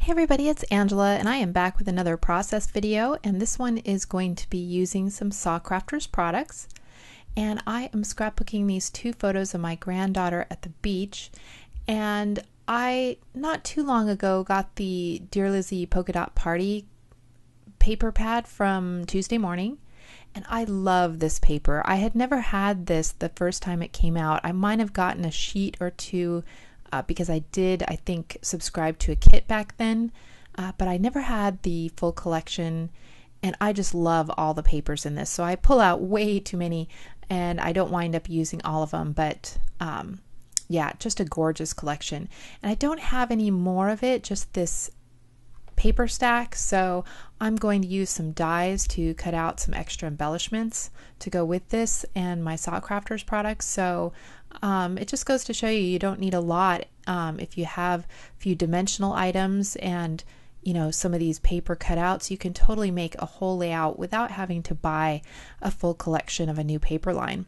Hey everybody, it's Angela and I am back with another process video, and this one is going to be using some SaCrafters products. And I am scrapbooking these two photos of my granddaughter at the beach, and I not too long ago got the Dear Lizzie Polka Dot Party paper pad from Tuesday Morning, and I love this paper. I had never had this the first time it came out. I might have gotten a sheet or two because I did, I think, subscribe to a kit back then, but I never had the full collection, and I just love all the papers in this. So I pull out way too many, and I don't wind up using all of them, but yeah, just a gorgeous collection. And I don't have any more of it, just this paper stack, so I'm going to use some dies to cut out some extra embellishments to go with this and my SaCrafters products. So it just goes to show you don't need a lot if you have a few dimensional items and some of these paper cutouts. You can totally make a whole layout without having to buy a full collection of a new paper line.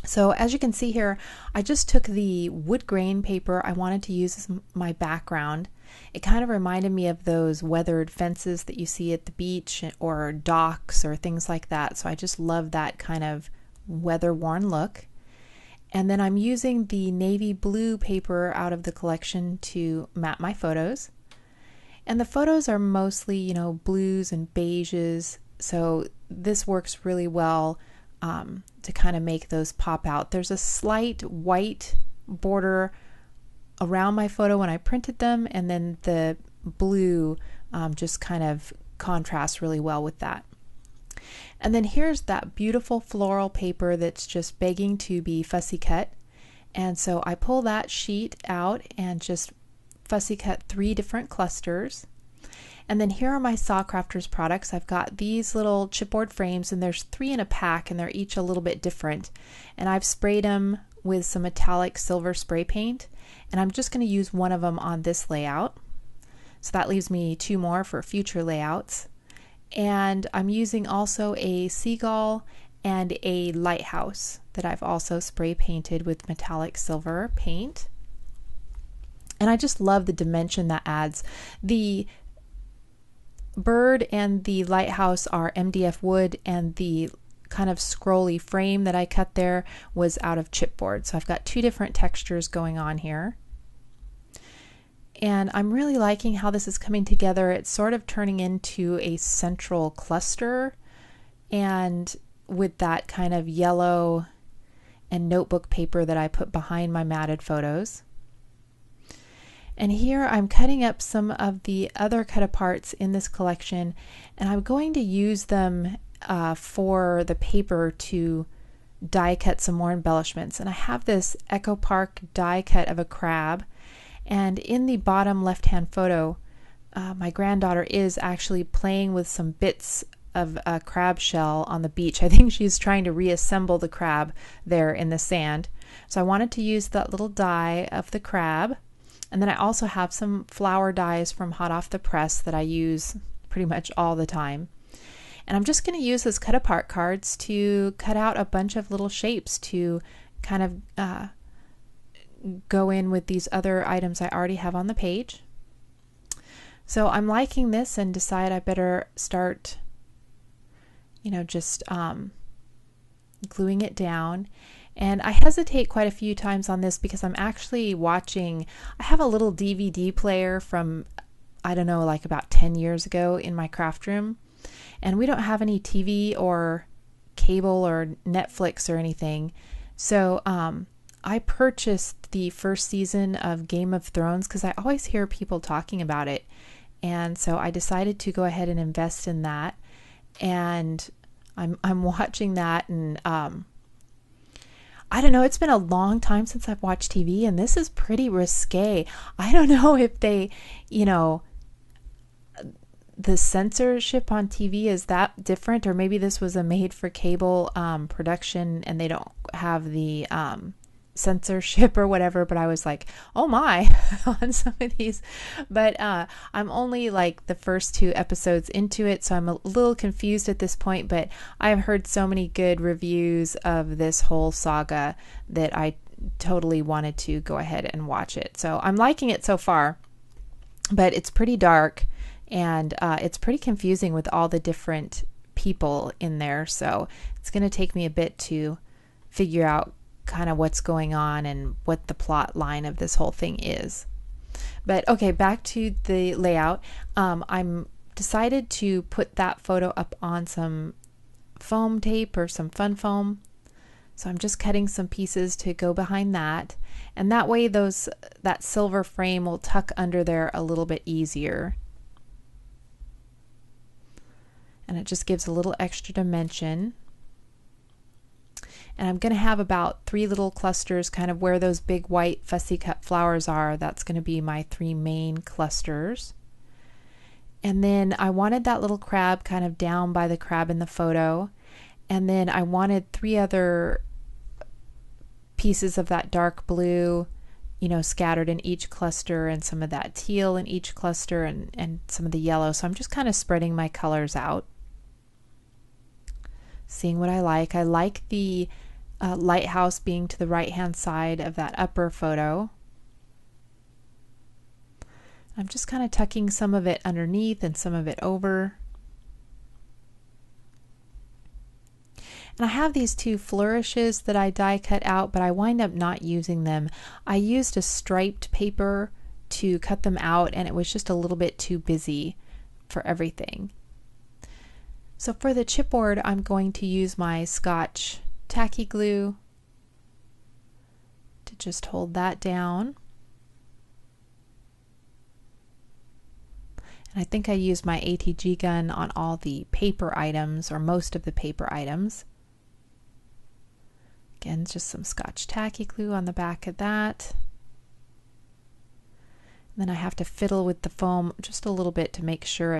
So as you can see here, I just took the wood grain paper I wanted to use as my background. It kind of reminded me of those weathered fences that you see at the beach or docks or things like that. So I just love that kind of weather-worn look. And then I'm using the navy blue paper out of the collection to map my photos. And the photos are mostly, blues and beiges. So this works really well to kind of make those pop out. There's a slight white border around my photo when I printed them, and then the blue just kind of contrasts really well with that. And then here's that beautiful floral paper that's just begging to be fussy cut. And so I pull that sheet out and just fussy cut 3 different clusters. And then here are my SaCrafters products. I've got these little chipboard frames, and there's 3 in a pack, and they're each a little bit different. And I've sprayed them with some metallic silver spray paint, and I'm just going to use one of them on this layout. So that leaves me 2 more for future layouts. And I'm using also a seagull and a lighthouse that I've also spray painted with metallic silver paint. And I just love the dimension that adds. The bird and the lighthouse are MDF wood, and the kind of scrolly frame that I cut there was out of chipboard. So I've got 2 different textures going on here. And I'm really liking how this is coming together. It's sort of turning into a central cluster, and with that kind of yellow and notebook paper that I put behind my matted photos. And here I'm cutting up some of the other cut aparts in this collection, and I'm going to use them for the paper to die cut some more embellishments. And I have this Echo Park die cut of a crab, and in the bottom left hand photo my granddaughter is actually playing with some bits of a crab shell on the beach. I think she's trying to reassemble the crab there in the sand. So I wanted to use that little die of the crab. And then I also have some flower dies from hot off the press that I use pretty much all the time. And I'm just going to use those cut apart cards to cut out a bunch of little shapes to kind of go in with these other items I already have on the page. So I'm liking this and decide I better start, just gluing it down. And I hesitate quite a few times on this because I'm actually watching, I have a little DVD player from, I don't know, like about 10 years ago in my craft room. And we don't have any TV or cable or Netflix or anything. So I purchased the first season of Game of Thrones because I always hear people talking about it. And so I decided to go ahead and invest in that. And I'm watching that, and I don't know, it's been a long time since I've watched TV, and this is pretty risque. I don't know if they, the censorship on TV is that different, or maybe this was a made for cable production and they don't have the censorship or whatever, but I was like, oh my, on some of these. But I'm only like the first 2 episodes into it, so I'm a little confused at this point, but I've heard so many good reviews of this whole saga that I totally wanted to go ahead and watch it. So I'm liking it so far. but it's pretty dark, and it's pretty confusing with all the different people in there. So it's going to take me a bit to figure out kind of what's going on and what the plot line of this whole thing is. But okay, back to the layout. I'm decided to put that photo up on some foam tape or some fun foam. So I'm just cutting some pieces to go behind that, and that way that silver frame will tuck under there a little bit easier. And it just gives a little extra dimension. And I'm going to have about 3 little clusters kind of where those big white fussy cut flowers are. That's going to be my 3 main clusters. And then I wanted that little crab kind of down by the crab in the photo. And then I wanted 3 other pieces of that dark blue, you know, scattered in each cluster, and some of that teal in each cluster, and some of the yellow. So I'm just kind of spreading my colors out, seeing what I like. I like the lighthouse being to the right hand side of that upper photo. I'm just kind of tucking some of it underneath and some of it over. And I have these 2 flourishes that I die cut out, but I wind up not using them. I used a striped paper to cut them out, and it was just a little bit too busy for everything. So for the chipboard, I'm going to use my Scotch tacky glue to just hold that down. And I think I used my ATG gun on all the paper items, or most of the paper items. Again, just some Scotch tacky glue on the back of that. And then I have to fiddle with the foam just a little bit to make sure